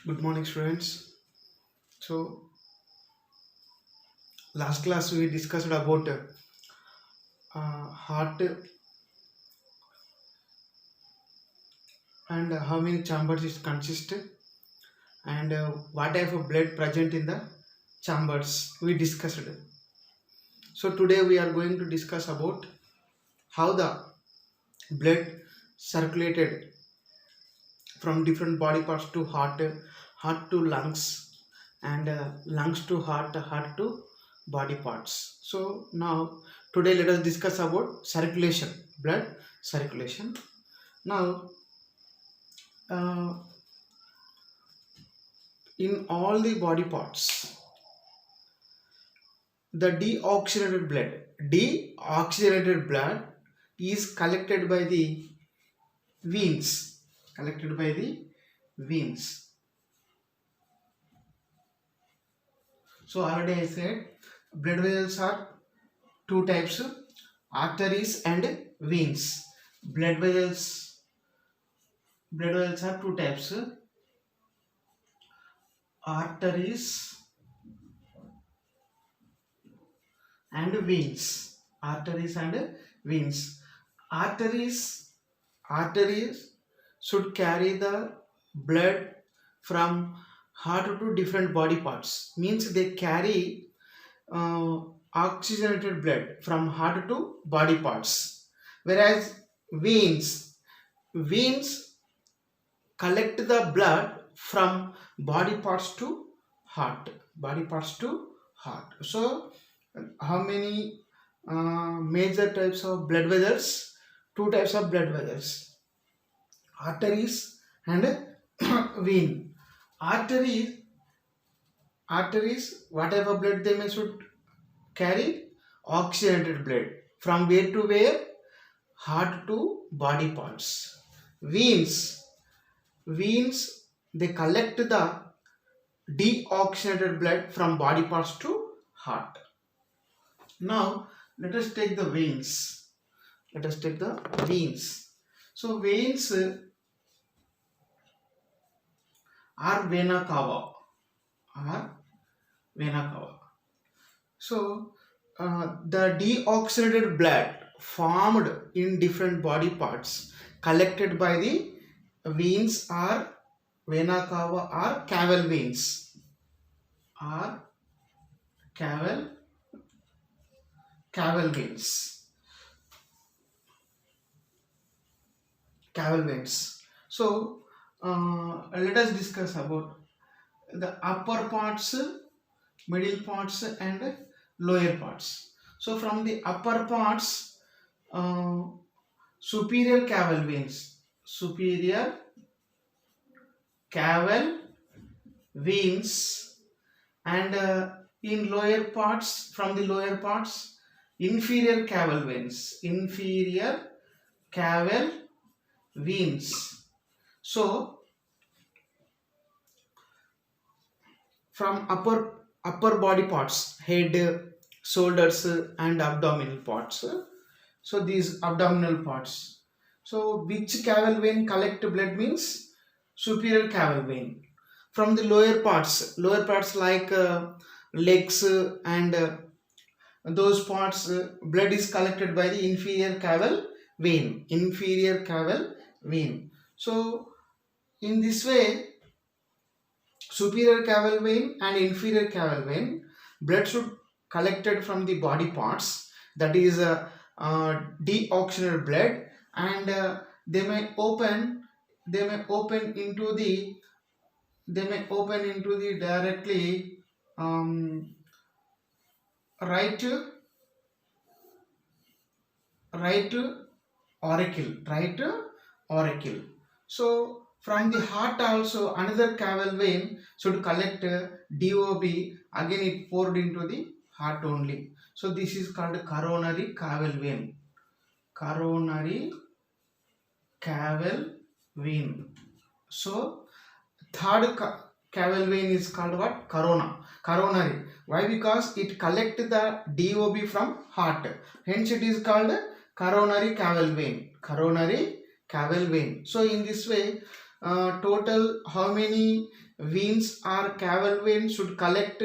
Good morning, students. So, last class we discussed about heart and how many chambers it consists and what type of blood present in the chambers we discussed. So, today we are going to discuss about how the blood circulated from different body parts to heart to lungs, and lungs to heart to body parts. So now today let us discuss about circulation, blood circulation. Now uh, in all the body parts, the deoxygenated blood is collected by the veins, collected by the veins. So already I said blood vessels are two types: arteries and veins. Blood vessels are two types: arteries and veins. Arteries and veins. Arteries arteries should carry the blood from heart to different body parts, means they carry uh, oxygenated blood from heart to body parts, whereas veins collect the blood from body parts to heart. So how many major types of blood vessels? Two types of blood vessels: arteries and vein. Arteries arteries what type of blood they may should carry? Oxygenated blood from where to where? Heart to body parts. Veins veins they collect the deoxygenated blood from body parts to heart. Now let us take the veins. So veins are vena cava. So the deoxygenated blood formed in different body parts collected by the veins are vena cava or caval veins. Or caval veins. So let us discuss about the upper parts, middle parts, and lower parts. So from the upper parts, uh, superior caval veins, and in lower parts, from the lower parts, inferior caval veins. So from upper body parts, head, shoulders, and abdominal parts. So these abdominal parts. So which caval vein collect blood? Means superior caval vein. From the lower parts like legs and those parts, blood is collected by the inferior caval vein. So in this way, superior caval vein and inferior caval vein blood should collected from the body parts, that is deoxygenated blood, and they may open into the directly right right right auricle. So from the heart also another caval vein should collect DOB, again it poured into the heart only. So this is called coronary caval vein. So third caval vein is called what? Coronary. Why? Because it collect the DOB from heart, hence it is called coronary caval vein. So in this way, total how many veins or caval vein should collect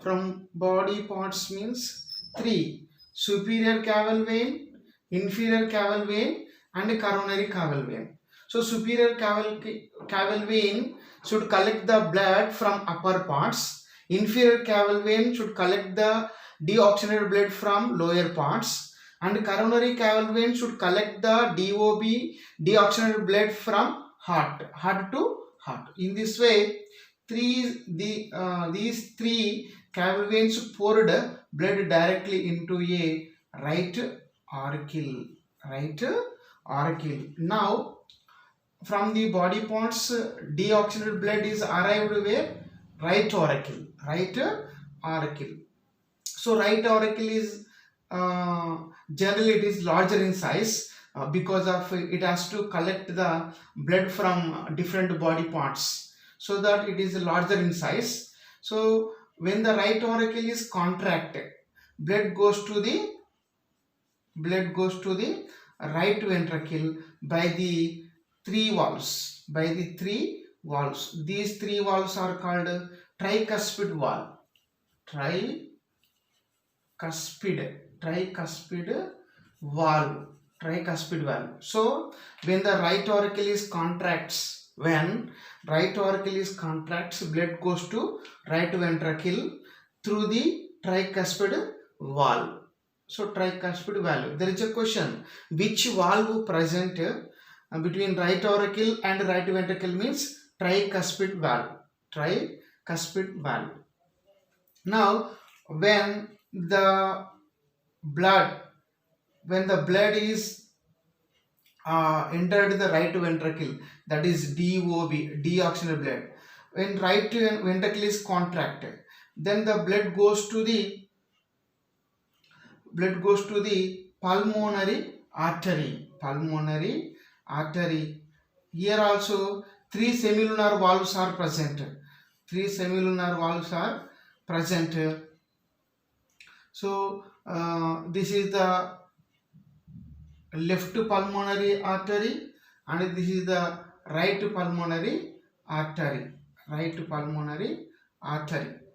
from body parts means 3. Superior caval vein, inferior caval vein and coronary caval vein. So superior caval vein should collect the blood from upper parts. Inferior caval vein should collect the deoxygenated blood from lower parts, and coronary caval vein should collect the DOB, deoxygenated blood from heart to heart. In this way, these three caval veins poured blood directly into a right auricle. Now, from the body parts, deoxygenated blood is arrived where? Right auricle. So right auricle is generally it is larger in size because of it has to collect the blood from different body parts, so that it is larger in size. So when the right auricle is contracted, blood goes to the right ventricle by the three valves. These three valves are called tricuspid valve. Tricuspid valve. So when the right auricle is contracts, blood goes to right ventricle through the tricuspid valve. So tricuspid valve. There is a question: which valve present between right auricle and right ventricle means tricuspid valve. Now, when the blood is entered the right ventricle, that is DOB, deoxygenated blood. When right ventricle is contracted, then the blood goes to the pulmonary artery. Here also three semilunar valves are present. So this is the left pulmonary artery and this is the right pulmonary artery.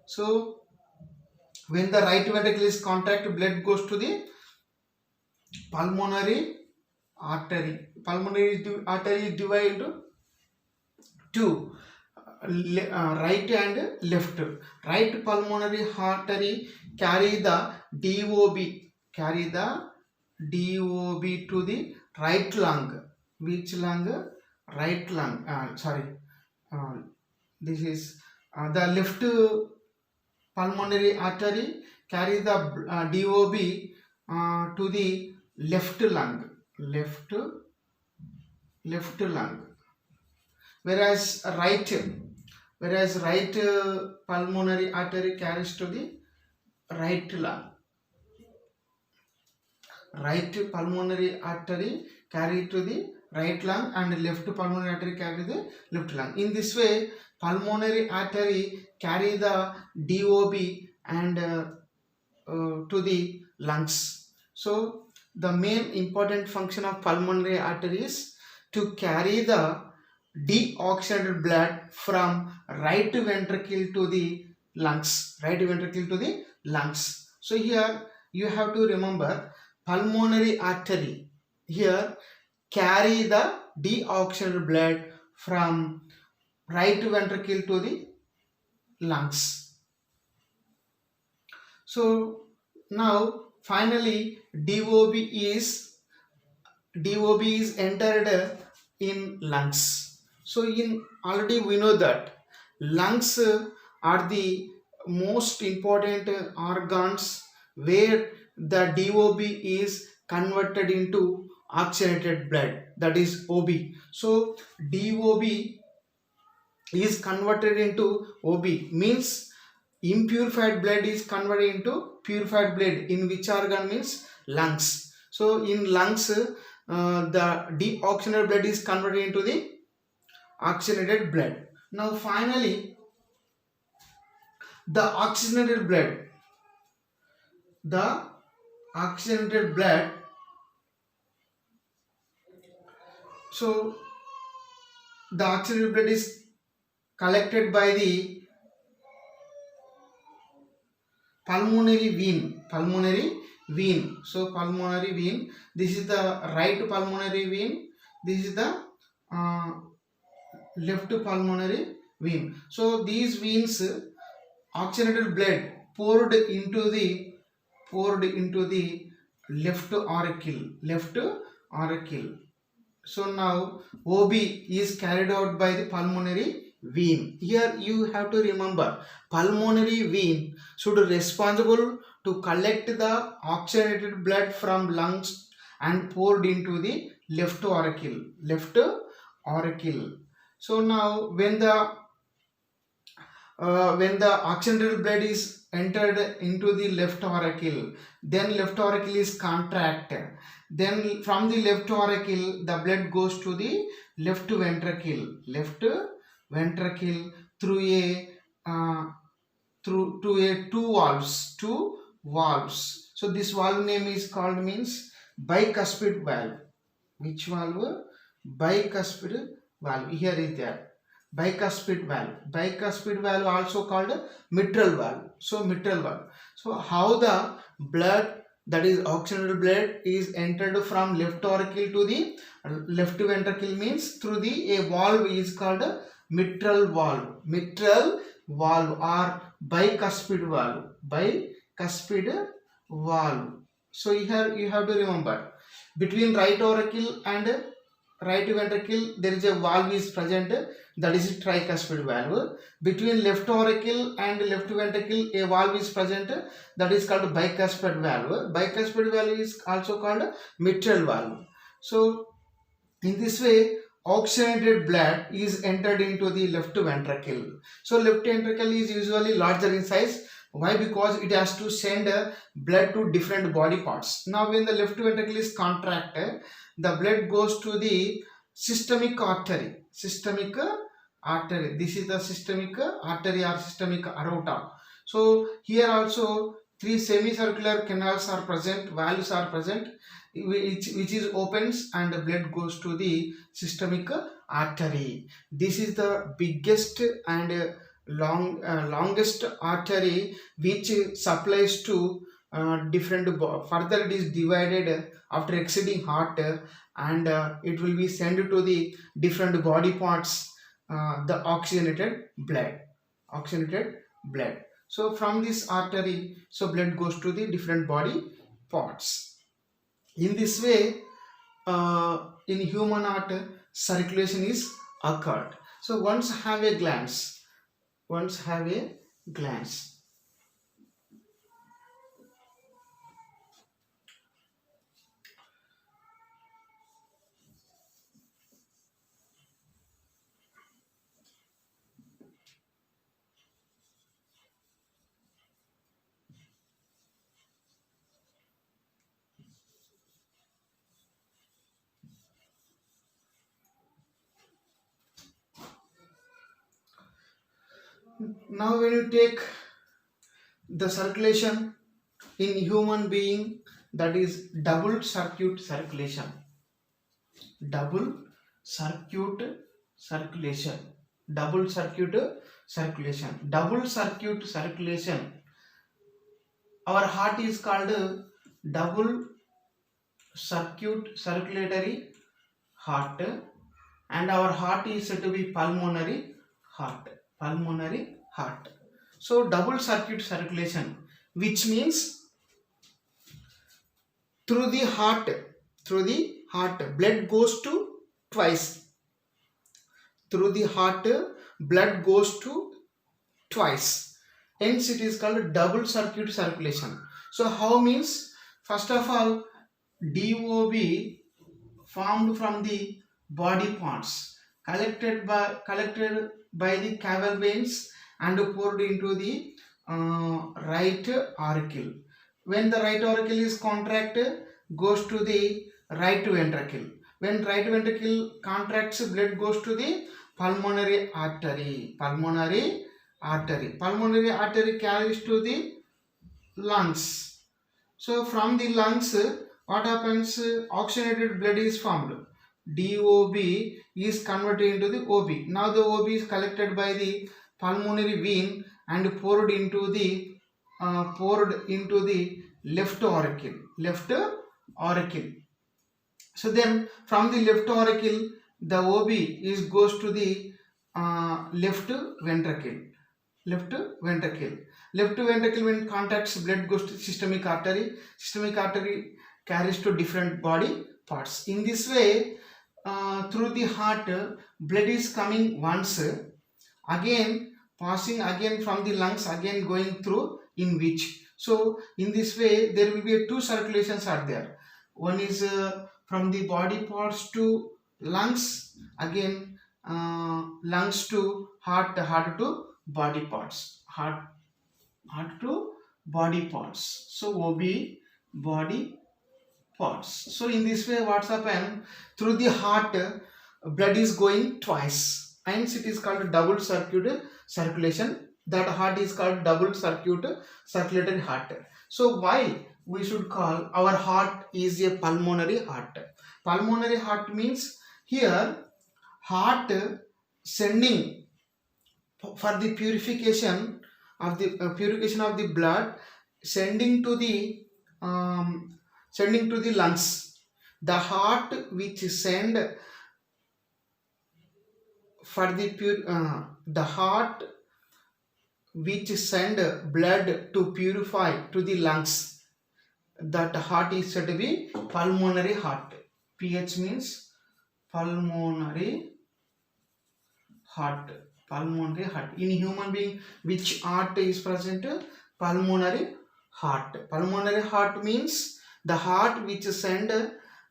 So when the right ventricle is contracted, blood goes to the pulmonary artery. Pulmonary artery is divided into two, right and left. Right pulmonary artery carry the DOB to the right lung. Which lung? Right lung. This is the left pulmonary artery carry the DOB to the left lung. Whereas right pulmonary artery carries to the right lung. Right pulmonary artery carry to the right lung and left pulmonary artery carry to the left lung. In this way, pulmonary artery carry the DOB and to the lungs. So the main important function of pulmonary artery is to carry the deoxygenated blood from right ventricle to the lungs. So here you have to remember, pulmonary artery here carry the deoxygenated blood from right ventricle to the lungs. So now finally DOB is entered in lungs. So already we know that lungs are the most important organs where the DOB is converted into oxygenated blood, that is OB. So DOB is converted into OB means impurified blood is converted into purified blood in which organ means lungs. So in lungs the deoxygenated blood is converted into the oxygenated blood. Now finally the oxygenated blood, so the oxygenated blood is collected by the pulmonary vein. So pulmonary vein, this is the right pulmonary vein, this is the uh, left pulmonary vein. So these veins, oxygenated blood poured into the left auricle. So now OB is carried out by the pulmonary vein. Here you have to remember, pulmonary vein should be responsible to collect the oxygenated blood from lungs and poured into the left auricle. So now when the oxygenated blood is entered into the left auricle, then left auricle is contracted. Then from the left auricle, the blood goes to the left ventricle through a two valves. So this valve name is called means bicuspid valve. Which valve? Bicuspid valve. Here is there. Bicuspid valve also called mitral valve. So mitral valve. So how the blood, that is oxygenated blood, is entered from left auricle to the left ventricle means through a valve is called mitral valve or bicuspid valve. So here you have to remember, between right auricle and right ventricle there is a valve is present, that is tricuspid valve. Between left auricle and left ventricle a valve is present, that is called bicuspid valve. Bicuspid valve is also called mitral valve. So in this way oxygenated blood is entered into the left ventricle. So left ventricle is usually larger in size. Why? Because it has to send blood to different body parts. Now when the left ventricle is contracted, the blood goes to the systemic artery. This is the systemic artery or systemic aorta. So here also 3 semicircular canals are present, valves are present, which is opens and the blood goes to the systemic artery. This is the biggest and longest artery which supplies to different further it is divided after exceeding heart, and it will be sent to the different body parts, the oxygenated blood. So from this artery, so blood goes to the different body parts. In this way in human heart circulation is occurred. So once have a glance. Now when you take the circulation in human being, that is double circuit circulation. Our heart is called double circulatory heart, and our heart is said to be pulmonary heart. So double circuit circulation, which means through the heart blood goes to twice. Hence it is called double circuit circulation. So how means, first of all, DOB formed from the body parts collected by the caval veins and poured into the right auricle. When the right auricle is contracted, goes to the right ventricle. When right ventricle contracts, blood goes to the pulmonary artery. Pulmonary artery carries to the lungs. So from the lungs, what happens? Oxygenated blood is formed. DOB is converted into the OB. Now the OB is collected by the pulmonary vein and poured into the left auricle. So then from the left auricle, the OB goes to the left ventricle. Left ventricle. Left ventricle, when contacts, blood goes to systemic artery. Systemic artery carries to different body parts. In this way, through the heart, blood is coming once, again passing again from the lungs, again going through in which. So in this way, there will be two circulations are there. One is from the body parts to lungs, again lungs to heart, heart to body parts, heart to body parts. So OB, body parts. So in this way, what's happened, through the heart, blood is going twice, hence it is called double circulation. That heart is called double circulatory heart. So why we should call our heart is a pulmonary heart? Pulmonary heart means here heart sending for the purification of the blood, sending to the lungs. The heart which send for the the heart which send blood to purify to the lungs, that heart is said to be pulmonary heart. PH means pulmonary heart. Pulmonary heart. In human being, which heart is present? Pulmonary heart. Pulmonary heart means the heart which send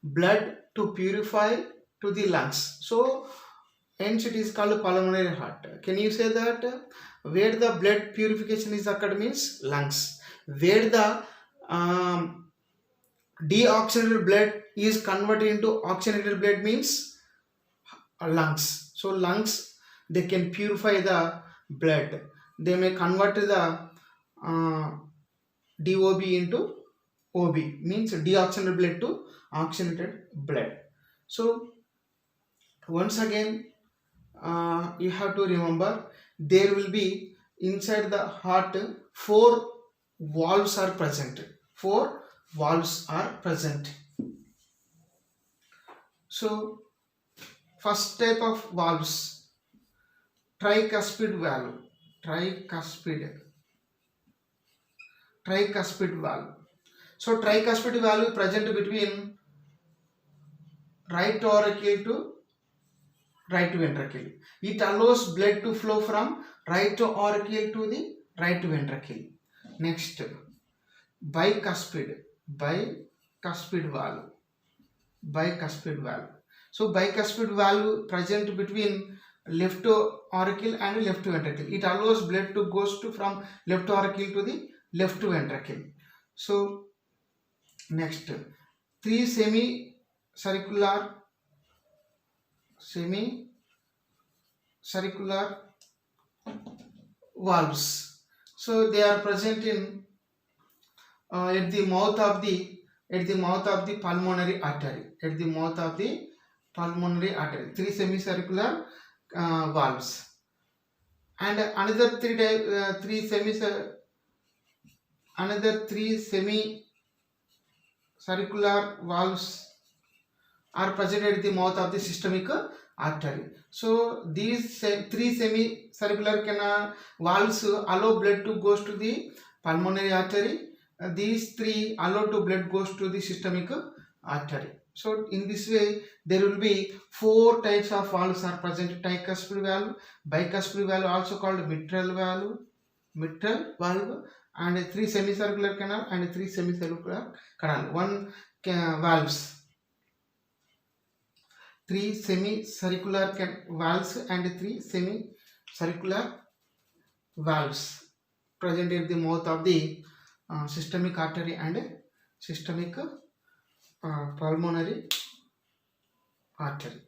blood to purify to the lungs. So hence it is called pulmonary heart. Can you say that where the blood purification is occurred means lungs, where the deoxygenated blood is converted into oxygenated blood means lungs. So lungs, they can purify the blood, they may convert the DOB into OB, means deoxygenated blood to oxygenated blood. So once again, you have to remember, there will be inside the heart 4 valves are present. 4 valves are present. So first type of valves, tricuspid valve. Tricuspid valve. So tricuspid valve present between right auricle to right ventricle. It allows blood to flow from right auricle to the right ventricle. Next, bicuspid valve. So bicuspid valve present between left auricle and left ventricle. It allows blood to goes to from left auricle to the left ventricle. So next, 3 semicircular valves. So they are present in at the mouth of the pulmonary artery. At the mouth of the pulmonary artery, 3 semicircular valves. And another 3 semicircular valves are present at the mouth of the systemic artery. So these 3 semicircular valves allow blood to goes to the pulmonary artery. These 3 allow to blood goes to the systemic artery. So in this way, there will be 4 types of valves are present: tricuspid valve, bicuspid valve, also called mitral valve, and 3 semicircular canal and 3 semicircular canal. 1 valves, 3 semicircular valves and 3 semicircular valves present at the mouth of the systemic artery and systemic pulmonary artery.